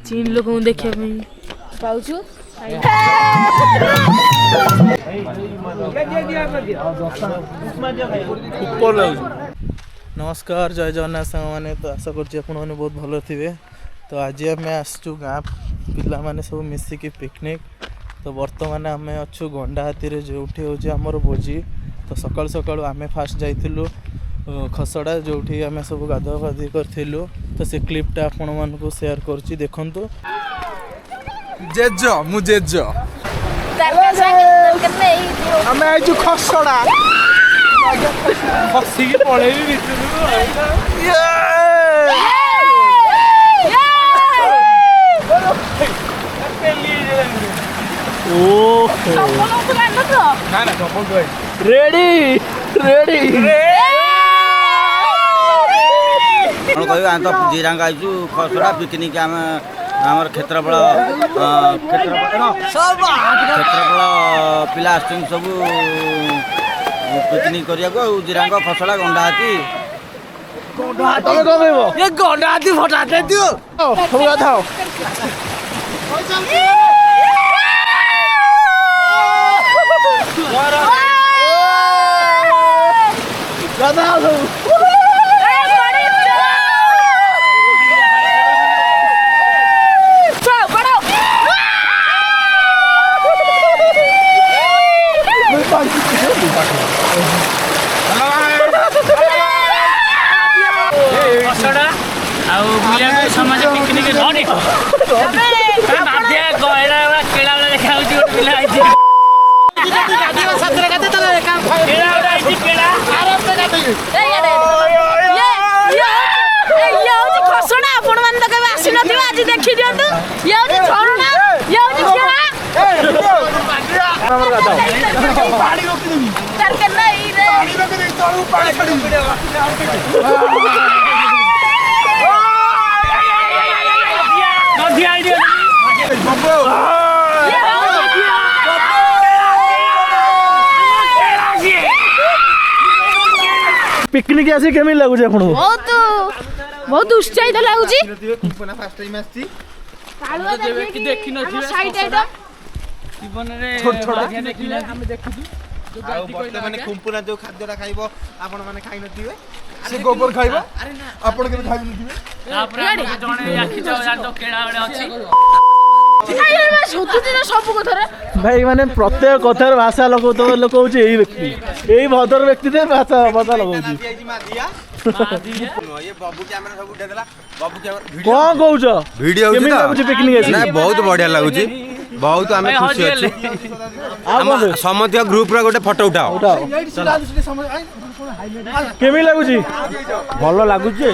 चीन लोक देखा पाऊँ नमस्कार जय जगन्नाथ सांग मैंने तो आशा कर बहुत भल थे। तो आज आम आसचु गाँ पिला माने सब मिसिकी पिकनिक। तो बर्तमान आम अच्छु गंडाहाती जो हूँ आमर भोजी। तो सकाल सकाल आम फास्ट जाइलु खसड़ा जो आम सब गाधुआ गाधुई करूँ। तो से क्लिपटा आपण मानक सेयार करुँच देखु। जेज मु जेज आम आज खसड़ा खसिकी पड़ेबी रेडी रेडी तो जीरांग आईचु खसड़ा पिकनिक आम आमर क्षेत्रफल पिला आस सब पिकनिक करिया जीरांग खसड़ा गंडाहाती ये गंडाहाती फटाते दियो थाओ समाज पिकनिक खसड़ा आपण मान तो केबे आसी नथिबा आज देखि दियंतु ये होची झरना ये होची खेला पानी रोकी देबी तर के नहीं रे पानी रोकी दे तळु पानी पड़ी नदी आई दे बब्बो पिकनिक आसी केमी लागु जे आपन बहुत उत्साहित लागुची कुंपना फर्स्ट टाइम आसी कालुआ देखि नथिबे साइड आइटम जीवन रे छोट छोट देखि हम देखिदु आ बर्तमान माने कुंपना जो खाद्यटा खाइबो आपण माने खाइ नथिबे से गोबर खाइबो आपण के खाइ नथिबे तापर जणे आखि जान तो केळा बडे अछि भाई माने प्रत्येक कथार भाषा लोक यही व्यक्ति यही भद्र व्यक्ति भाषा भाषा लगाउछि ये बाबू कैमरा सब उठा देला बाबू कैमरा कौन कहउछ वीडियो केमी लागुछि पिकनिक आसी ना बहुत बढ़िया लागुछि बहुत आमे खुशी अछि हम समध्य ग्रुप रा गोटे फोटो उठाओ केमी लागुछि भल लागुछि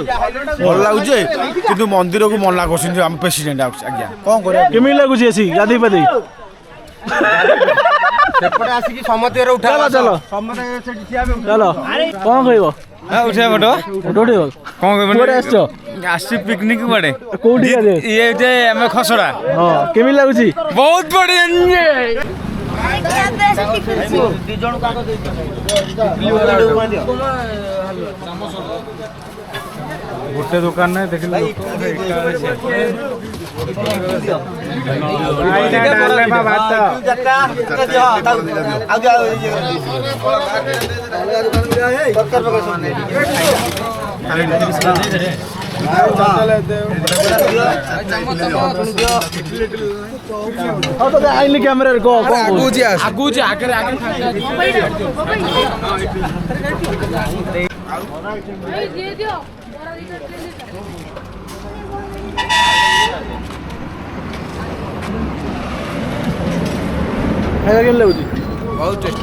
किंतु मंदिर को मना करछिन हम प्रेसिडेंट आज्ञा कोन करे केमी लागुछि आसी गाधी पादी सेपटे आसी कि समध्य रा उठा चलो समध्य सेठी थिया चलो कौन कहबो हां उठे फोटो फोटो उठेबो कोन कहबो कोडे आछो आसी पिकनिक बडे कोडी आले ये जे हमें खसड़ा हां केमी लागुछि बहुत बढ़िया दी जण कागज गोटे दुकान नहीं देख आइली कैमरा को आगू जा आगे खाଇବା କେମିତି ଲାଗୁଛି बहुत टेस्टी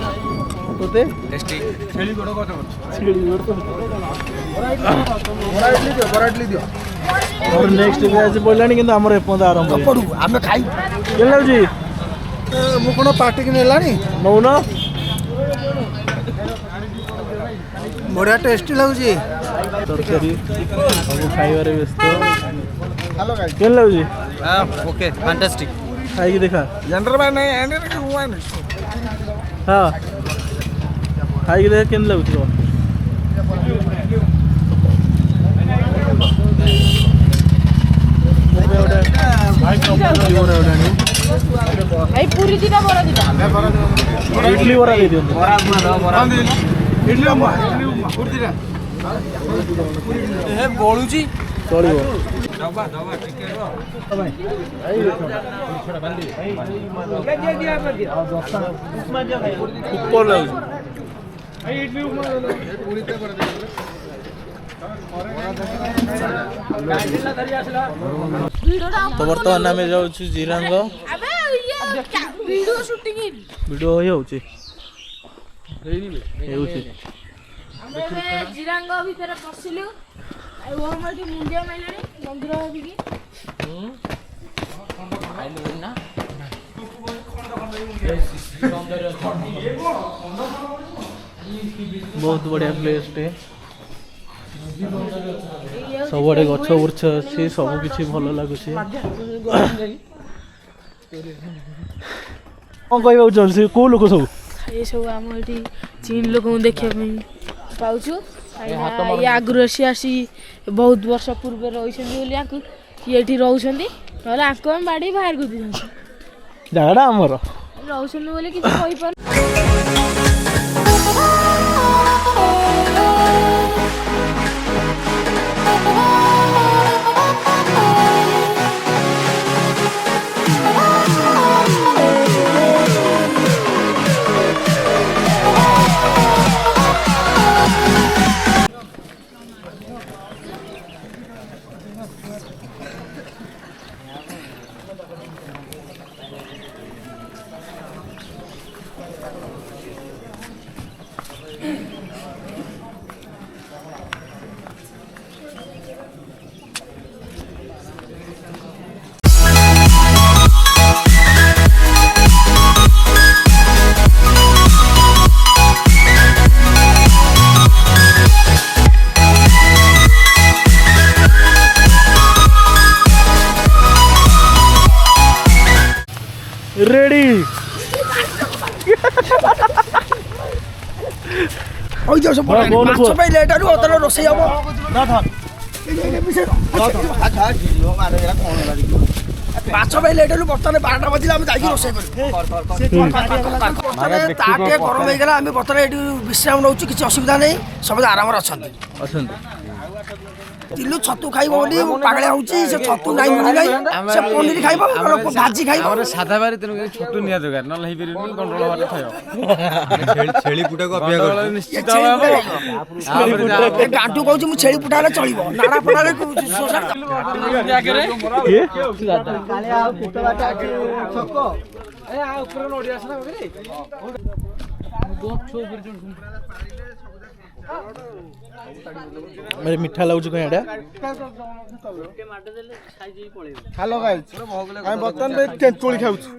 ତୋତେ टेस्टी छेली गोड़ को ଛେଳି ଗୋଡ଼ ତ बड़ा इडली दियो और नेक्स्ट ब्याच पड़लानी କିନ୍ତୁ ଆମର ଏପର୍ଯ୍ୟନ୍ତ ଆରମ୍ଭ ହେଇନି पड़ू आमे खाई କେମିତି ଲାଗୁଛି मु कोन पार्टी के नेलानी ନଉନ बढ़िया टेस्टी लागुची ତରକାରୀ ସବୁ ଖାଇବାରେ ବ୍ୟସ୍ତ କେମିତି ଲାଗୁଛି हां ओके फैंटास्टिक ଖାଇକି ଦେଖା जनरल मैन एंड वन ହଁ ଖାଇକି ଦେଖା କେମିତି ଲାଗୁଛି କହ ଭାଇ ପୁରୀ ଦିଟା ବରା ଦିଟା ଇଡଲି ବରା ଦେଇ ଦିଅନ୍ତୁ। ବଳୁଛି ଚଳିବ। ଉପର ଲାଗୁଛି। ତ ବର୍ତ୍ତମାନ ଆମେ ଯାଉଛୁ ଜିରାଙ୍ଗ। ଭିଡିଓ ଶୁଟିଂ ଭିଡ଼ିଓ ହେଇଯାଉଛି ହେଉଛି। ଆମେ ଏବେ ଜିରାଙ୍ଗ ଭିତରେ ପଶିଲୁ। ଆଉ ଆମ ଏଠି ମୁଣ୍ଡିଆ ମାଇଲାଣି ମନ୍ଦିର ଭାବିକି। ବହୁତ ବଢ଼ିଆ ପ୍ଲେସ୍ଟେ। ସବୁଆଡ଼େ ଗଛ ବୃଛ ଅଛି, ସବୁ କିଛି ଭଲ ଲାଗୁଛି। କ'ଣ କହିବାକୁ ଚାହୁଁଛି? କୋଉ ଲୋକ ସବୁ? ଏସବୁ ଆମ ଏଠି ଚୀନ ଲୋକଙ୍କୁ ଦେଖିବା ପାଇଁ ପାଉଛୁ। ଇଏ ଆଗରୁ ଆସି ବହୁତ ବର୍ଷ ପୂର୍ବେ ରହିଛନ୍ତି ବୋଲି ଆଙ୍କୁ ଇଏ ଏଠି ରହୁଛନ୍ତି, ନହେଲେ ଆଙ୍କୁ ଆମେ ବାଡ଼ି ବାହାର କରିଦେଇଥାନ୍ତୁ। ଜାଗାଟା ଆମର ରହୁଛନ୍ତି ବୋଲି କିଛି କହିପାରୁନି। ରେଡି। ମାଛ ପାଇଁ ଲେଟ୍ ହେଲୁ ଅତର ରୋଷେଇ ହବ। ମାଛ ପାଇଁ ଲେଟ୍ ହେଲୁ, ବର୍ତ୍ତମାନ 12ଟା ବାଜିଲା, ଆମେ ଯାଇକି ରୋଷେଇ କରିବୁ। ତା ଟିକେ ଗରମ ହେଇଗଲା, ଆମେ ବର୍ତ୍ତମାନ ଏଠି ବିଶ୍ରାମ ନେଉଛୁ। କିଛି ଅସୁବିଧା ନାହିଁ, ସମସ୍ତେ ଆରାମରେ ଅଛନ୍ତି। ତିଲୁ ଛତୁ ଖାଇବ ବୋଲି ପାଗଳ ହଉଛି। ସେ ଛତୁ ନାହିଁ ମିଳୁନାହିଁ, ସେ ପନିର ଖାଇବ, ଭାଜି ଖାଇବ। ସାଧା ବାରି ତେଣୁ ଛତୁ ନିହାତି ଦରକାର, ନହେଲେ ହେଇପାରିବନି। କଣ୍ଟ୍ରୋଲ ଭାବରେ ଖାଇବ। ଛେଳି ପୁଟାକୁ ଅପେକ୍ଷା ନିଶ୍ଚିତ ଗାଣ୍ଟୁ କହୁଛି ମୁଁ ଛେଳି ପୁଟା ହେଲେ ଚଳିବ, ନାଡ଼ା ଫୋଡ଼ାରେ ମିଠା ଲାଗୁଛି କ'ଣ ଏଇଟା? ହ୍ୟାଲୋ ଗାଇସ୍, ଆମେ ବର୍ତ୍ତମାନ ତେନ୍ତୁଳି ଖାଉଛୁ,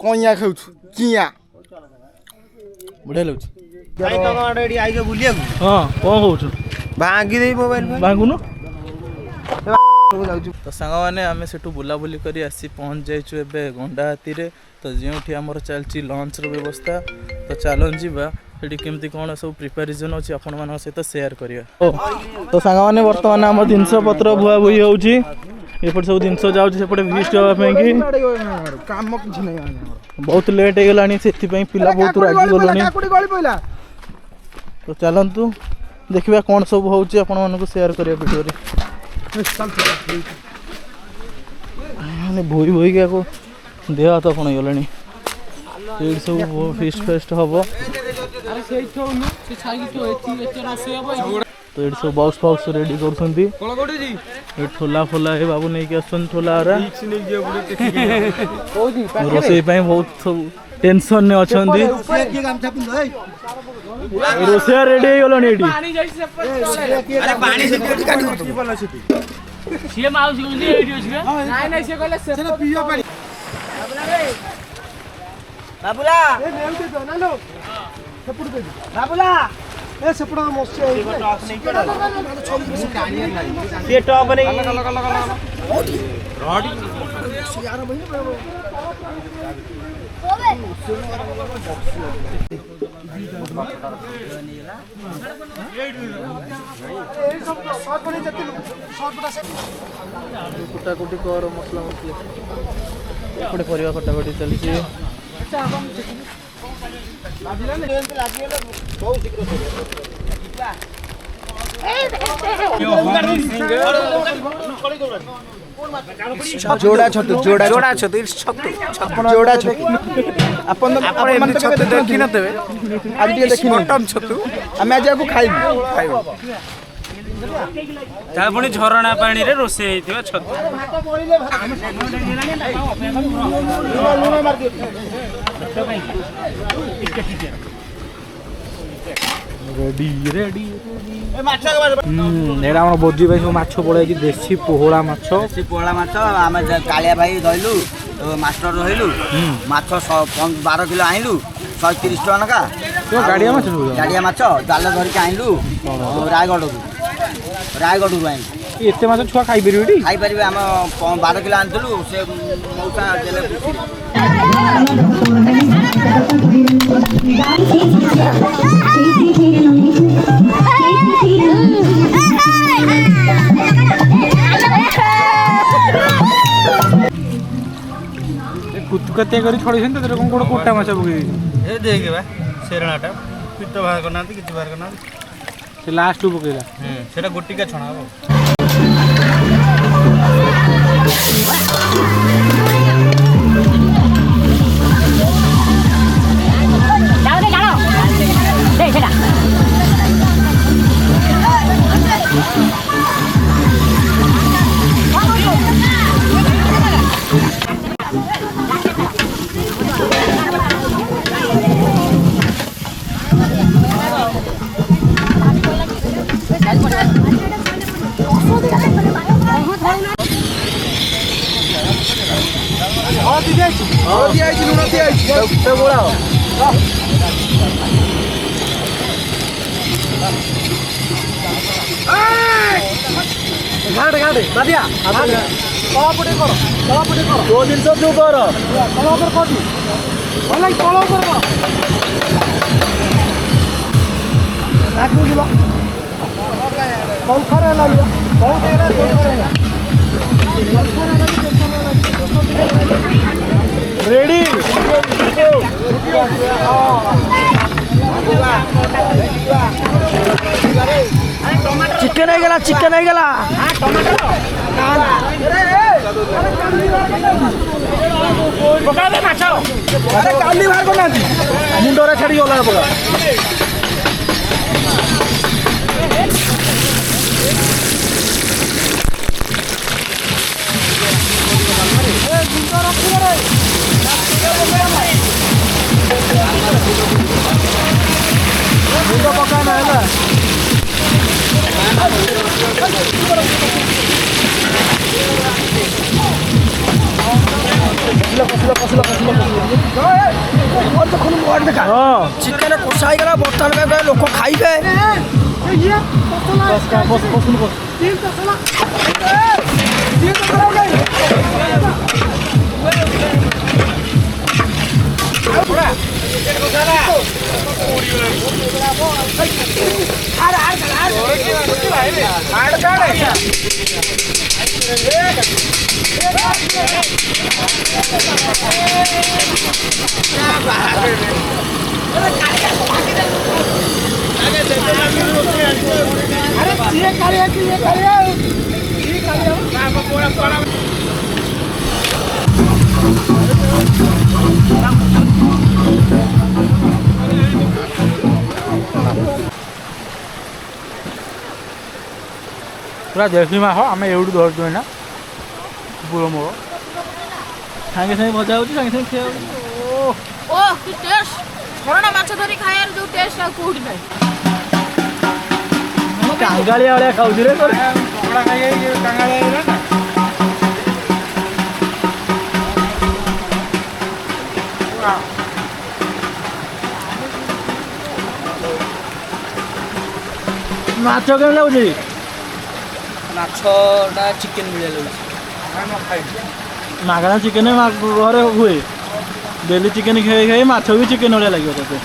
କଇଁଆ ଖାଉଛୁ, ଚିଆଁ। ବଢ଼ିଆ ଲାଗୁଛି। ବୁଲିବାକୁ ହଁ, କ'ଣ କହୁଛୁ? ଭାଙ୍ଗି ଦେଇ ମୋବାଇଲ ଭାଙ୍ଗୁନୁ। ତ ସାଙ୍ଗମାନେ ଆମେ ସେଠୁ ବୁଲାବୁଲି କରି ଆସି ପହଞ୍ଚି ଯାଇଛୁ ଏବେ ଗଣ୍ଡାହାତୀରେ। ତ ଯେଉଁଠି ଆମର ଚାଲିଛି ଲଞ୍ଚର ବ୍ୟବସ୍ଥା। ତ ଚାଲନ୍ତୁ ଯିବା ସେଠି କେମିତି କ'ଣ ସବୁ ପ୍ରିପାରେସନ୍ ଅଛି ଆପଣମାନଙ୍କ ସହିତ ସେୟାର କରିବା। ତ ସାଙ୍ଗମାନେ ବର୍ତ୍ତମାନ ଆମ ଜିନିଷପତ୍ର ବୁହାବୁହି ହେଉଛି। ଏପଟେ ସବୁ ଜିନିଷ ଯାଉଛି ସେପଟେ ଫିଷ୍ଟ ହେବା ପାଇଁକି। କାମ କିଛି ନାହିଁ, ବହୁତ ଲେଟ୍ ହେଇଗଲାଣି, ସେଥିପାଇଁ ପିଲା ବହୁତ ରାଗିଗଲେଣି। ତ ଚାଲନ୍ତୁ ଦେଖିବା କ'ଣ ସବୁ ହେଉଛି, ଆପଣମାନଙ୍କୁ ସେୟାର କରିବା ଭିଡ଼ିଓରେ। ମାନେ ଭୋଇ ଭୋଇକି ଆକୁ ଦେହ ହାତ କ'ଣ ହେଇଗଲାଣି। ଏଇଠି ସବୁ ଫିଷ୍ଟ ଫେଷ୍ଟ ହବ। ତ ଏଇଠି ସବୁ ବକ୍ସ ଫକ୍ସ ରେଡି କରୁଛନ୍ତି। ଏଠି ଠୋଲା ଫୋଲା ଏ ବାବୁ ନେଇକି ଆସୁଛନ୍ତି। ଠୋଲା ରୋଷେଇ ପାଇଁ ବହୁତ ସବୁ ଟେନସନରେ ଅଛନ୍ତି। ରୋଷେଇଆ ରେଡି ହେଇଗଲାଣି ଏଠି। ସିଏ ମାଉସୀ କହୁଛି ଏଇଠି ଅଛି ବା। ନାଇଁ ନାଇଁ ସେ କହିଲେ ସେ ପିଇବା ପାଣି। ବାବୁଲା ବାବୁଲା ଏ ସେପଟ ମତ୍ସ୍ୟ ସେ ଟପ ନେଇ କୋଉଠି କୁଟାକୁଟି କର ମସଲା ମସଲି ଏପଟେ ପରିବା କଟାକଟି ଚାଲିଛି। जोड़ा छतु जोड़ा छतु जोड़ा छतु अपन अपन छतु देखि न देबे आज टिके देखि बटम छतु हम आज को खाइबो ता पुणी झरणा पानी रे रोसे हेतिबा छतु रेडी रेडी एटा हमर बोजी भाई सब माछ पड़े कि देसी पोहला माछ देसी पोहला माछ आम कालिया भाई रहिलु मास्टर रहिलु माछ 12 किलो आइलु 130 टका नका गाड़िया माछ गाड़िया माछ जाल धरिक आइलु रायगढ़ रु आइलु एते माछ छुआ खाइ परिबेटी खाइ परिबे हम 12 किलो आनतलु से मौसा देले कुतकते करी छोड़िसन तरे कोन कोन कोटा माछ पकई ए देखे बा शेरणाटा पित्त बाहर करना किछि बाहर करना से लास्ट पकईला सेटा गोटिका छणा हो घाटे घाटे दादिया तलापटे कर जो जिनस जो कर तलापर कटी भल तलापर कर आगू ଯିବ କଉଖରେ ଲାଗିବ ରେଡି चिकन ହେଇଗଲା ଚିକେନ ହେଇଗଲା ପକାବେ ମାଛ ଆରେ କାଲି ବାହାର କରୁନାହାନ୍ତି ମୁଣ୍ଡରେ ଛାଡି ଗଲା ପକା ମୁଣ୍ଡ ପକାନା ହେଲା चिकेन कषा ହେଇଗଲା ବର୍ତ୍ତମାନ ଲୋକ ଖାଇବେ पूरा देसी माछ आम एवढू धरचु ना पूरा मोर सागे सागे भजा हो सागे सागे खिया ओ कि टेस्ट झरणा माछ धरी खायर जो टेस्ट आ कोठी नाही कांगालिया वाले खाऊ रे तोरे पकड़ा खाई कांगालिया ना माछ केम लाଗୁଛି ମାଛଟା ଚିକେନ ମିଳିଆ ଲାଗୁଛି ମାଗଣା ଚିକେନ ଘରେ ହୁଏ ଡେଲି ଚିକେନ ଖାଇ ଖାଇ ମାଛ ବି ଚିକେନ ଭଳିଆ ଲାଗିବ ତତେ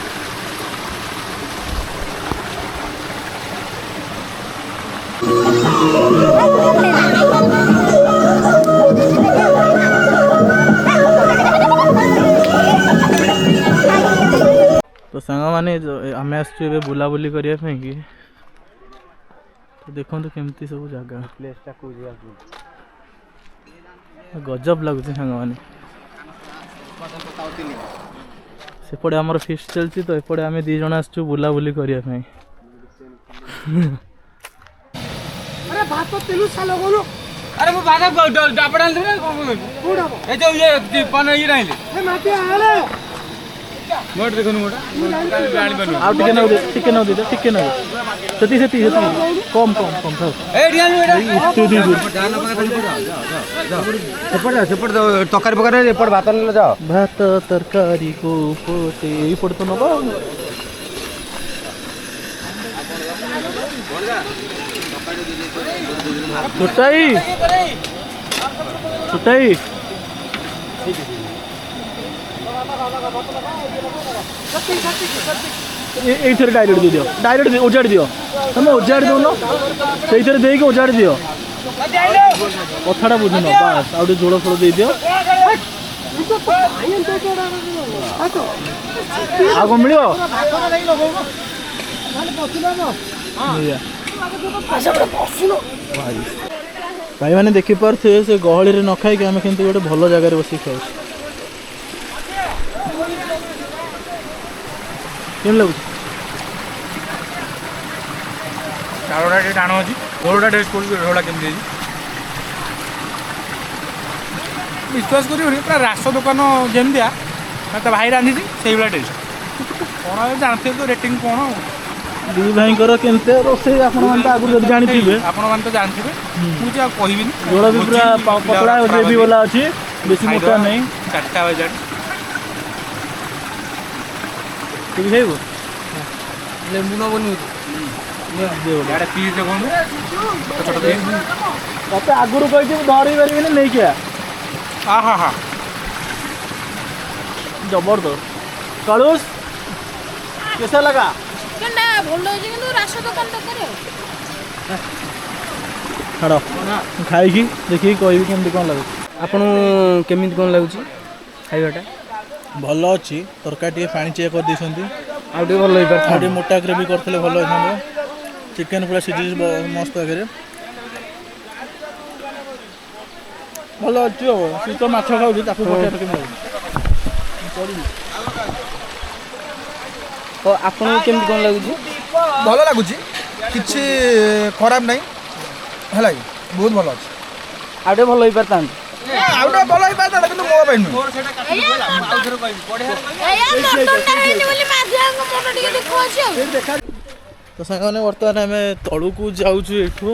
ସାଙ୍ଗମାନେ ଆମେ ଆସିଛୁ ଏବେ ବୁଲାବୁଲି କରିବା ପାଇଁ କି ତ ଦେଖନ୍ତୁ କେମିତି ସବୁ ଜାଗା ପ୍ଲେସଟା କୋଉ ଜାଗା ଗଜବ ଲାଗୁଛି ସାଙ୍ଗମାନେ। ସେପଟେ ଆମର ଫିଷ୍ଟ ଚାଲିଛି ତ ଏପଟେ ଆମେ 2 ଜଣ ଆସିଛୁ ବୁଲାବୁଲି କରିବା ପାଇଁ। अरे भात तो तेलु सालो बोलो अरे वो बाधा डापड़ आनते ना कोडा ए जो ये पान ये रहले ए माटी आले मोट देखो मोटा जानि बनु ଆଉ ଟିକେ ନଉ ଦେ ସେତି କମ ଥାଉ ए डिया ସେପଟେ ତରକାରୀ ପକାରେ ଏପଟେ ଭାତ ନେଲେ ଯାଅ। ଭାତ ତରକାରୀ को पोटे ଏଇପଟେ ତ ନବ ଛୋଟାଇ এইଥରେ ଡାଇରେକ୍ଟ ଦେଇଦିଅ ଡାଇରେକ୍ଟ ଓଜାଡ଼ି ଦିଅ ତମେ ଓଜାଡ଼ି ଦଉନ ସେଇଥିରେ ଦେଇକି ଓଜାଡ଼ି ଦିଅ କଥାଟା ବୁଝୁନ ବାସ୍ ଆଉ ଟିକେ ଝୋଳ ଫୋଳ ଦେଇଦିଅ ଆଉ କ'ଣ ମିଳିବ ଭାଇମାନେ ଦେଖିପାରୁଥିବେ ସେ ଗହଳିରେ ନ ଖାଇକି ଆମେ କେମିତି ଗୋଟେ ଭଲ ଜାଗାରେ ବସିକି ଖାଉଛୁ। କେମିତି ଲାଗୁଛି? ଚାଉଳଟା ଟିକେ ଟାଣ ଅଛି ଝୋଳଟା ଟେଷ୍ଟ କରୁଛି ଝୋଳଟା କେମିତି ହେଇଛି ବିଶ୍ୱାସ କରିବନି ପୁରା ରାସ ଦୋକାନ ଯେମିତିଆ ତା ଭାଇ ରାନ୍ଧିଛି ସେଇଭଳିଆ ଟେଷ୍ଟ କ'ଣ ଜାଣିଥିବେ ତ ରେଟିଂ କ'ଣ ଦି ଭାଇଙ୍କର କେମିତି ରୋଷେଇ ଆପଣମାନେ ତ ଆଗରୁ ଯଦି ଜାଣିଥିବେ ଆପଣମାନେ ତ ଜାଣିଥିବେ ମୁଁ ଯେ ଆଉ କହିବିନି ଝୋଳ ବି ପୁରା ପତଳା ଗ୍ରେଭି ବାଲା ଅଛି ବେଶୀ ମୋଟା ନାହିଁ। 4ଟା ବାଜାଣି ଟିକେ ଖାଇବୁ ଲେମ୍ବୁ ନବନି ଇଆଡ଼େ ପିସ୍ ଦେଖନ୍ତୁ ଛୋଟ ପିସ୍ ତତେ ଆଗରୁ କହିଛି ମୁଁ ଧରି ପାରିବିନି ନେଇକି ଆ ହା ଜବରଦସ୍ତ କଳୁଷ କେସା ଲଗା କେନ୍ତା ଭଲ ହେଇଛି କିନ୍ତୁ ରାସ ଦୋକାନ ତରକାରୀ ଛାଡ଼ ଖାଇକି ଦେଖିକି କହିବି କେମିତି କ'ଣ ଲାଗୁଛି। ଆପଣଙ୍କୁ କେମିତି କ'ଣ ଲାଗୁଛି ଖାଇବାଟା? ଭଲ ଅଛି ତରକାରୀ ଟିକେ ପାଣି ଚିଆ କରିଦେଇଛନ୍ତି ଆଉ ଟିକେ ଭଲ ହେଇପାରିବ ଆଉ ଟିକେ ମୋଟା ଗ୍ରେଭି କରିଥିଲେ ଭଲ ହେଇଥାନ୍ତା। ଚିକେନ୍ ପୁରା ସିଝିଛି ମସ୍ତ ଆଗରେ ଭଲ ଅଛି ଆଉ ସେ ତ ମାଛ ଖାଉଛି ତାକୁ ପକେଇବା କେମିତି ଲାଗୁଛି ତ ଆପଣଙ୍କୁ କେମିତି କ'ଣ ଲାଗୁଛି? ଭଲ ଲାଗୁଛି କିଛି ଖରାପ ନାହିଁ ହେଲା କି ବହୁତ ଭଲ ଅଛି। ଆଉ ଟିକେ ଭଲ ହେଇପାରିଥାନ୍ତେ ଆଉ ଟିକେ ଭଲ ହେଇପାରିଥାନ୍ତା କିନ୍ତୁ ମୋ ପାଇଁ ନୁହେଁ। ତ ସାଙ୍ଗମାନେ ବର୍ତ୍ତମାନ ଆମେ ତଳକୁ ଯାଉଛୁ ଏଠୁ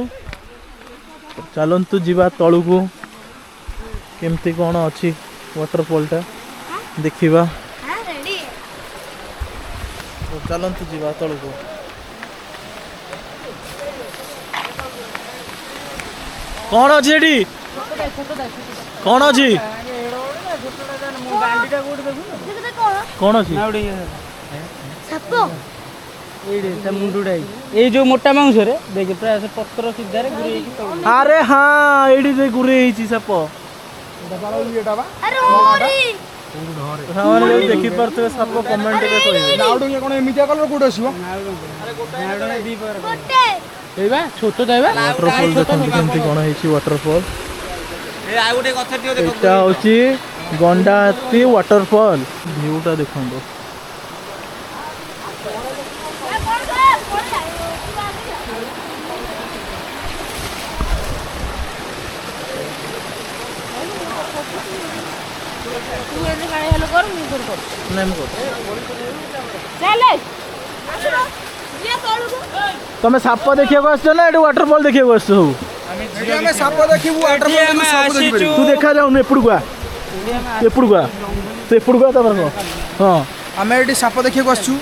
ଚାଲନ୍ତୁ ଯିବା ତଳକୁ କେମିତି କ'ଣ ଅଛି ୱାଟରଫଲଟା ଦେଖିବା। ଚାଲନ୍ତୁ ଯିବା ତଳକୁ। କ'ଣ ଅଛି ଏଠି କ'ଣ ଅଛି କ'ଣ ଅଛି ଏଇ ଯୋଉ ମୋଟା ମାଂସରେ ଦେଖେ ପ୍ରାୟ ସେ ପତ୍ର ସିଧାରେ ଗୁରେଇକି ତଳେ ଆରେ ହଁ ଏଇଠି ସେ ଗୁରେଇ ହେଇଛି ସାପ ସାଙ୍ଗମାନେ ଦେଖିପାରୁଥିବେ ସାପ କମେଣ୍ଟରେ କହିବେ ନାଉଡିଆ କ'ଣ ଏମିତିଆ କଲର କୋଉଠି ଆସିବ? ଏଇବା ଛୋଟ ଦେବା ୱାଟରଫଲ ଦେଖନ୍ତୁ କେମିତି କ'ଣ ହେଇଛି ୱାଟରଫଲ। ଏଇଟା ହେଉଛି ଗଣ୍ଡାହାତୀ ୱାଟରଫଲ ଭିଉଟା ଦେଖନ୍ତୁ। ତମେ ସାପ ଦେଖିବାକୁ ଆସିଛ ନା ଏଠି ୱାଟରଫଲ ଦେଖିବାକୁ ଆସିଛ ସବୁ? ଆମେ ସାପ ଦେଖିବୁ ତୁ ଦେଖା ଯାଉନି ଏପଟକୁ ଆ ଏପଟକୁ ଆ ତୁ ଏପଟକୁ ଆ ତାପରେ ହଁ ଆମେ ଏଠି ସାପ ଦେଖିବାକୁ ଆସିଛୁ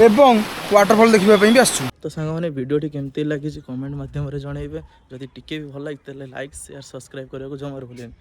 ଏବଂ ୱାଟରଫଲ ଦେଖିବା ପାଇଁ ବି ଆସିଛୁ। ତ ସାଙ୍ଗମାନେ ଭିଡ଼ିଓଟି କେମିତି ଲାଗିଛି କମେଣ୍ଟ ମାଧ୍ୟମରେ ଜଣାଇବେ। ଯଦି ଟିକେ ବି ଭଲ ଲାଗିଥିଲା ଲାଇକ୍ ସେୟାର ସବସ୍କ୍ରାଇବ୍ କରିବାକୁ ଜମାରୁ ଭୁଲିବେନି।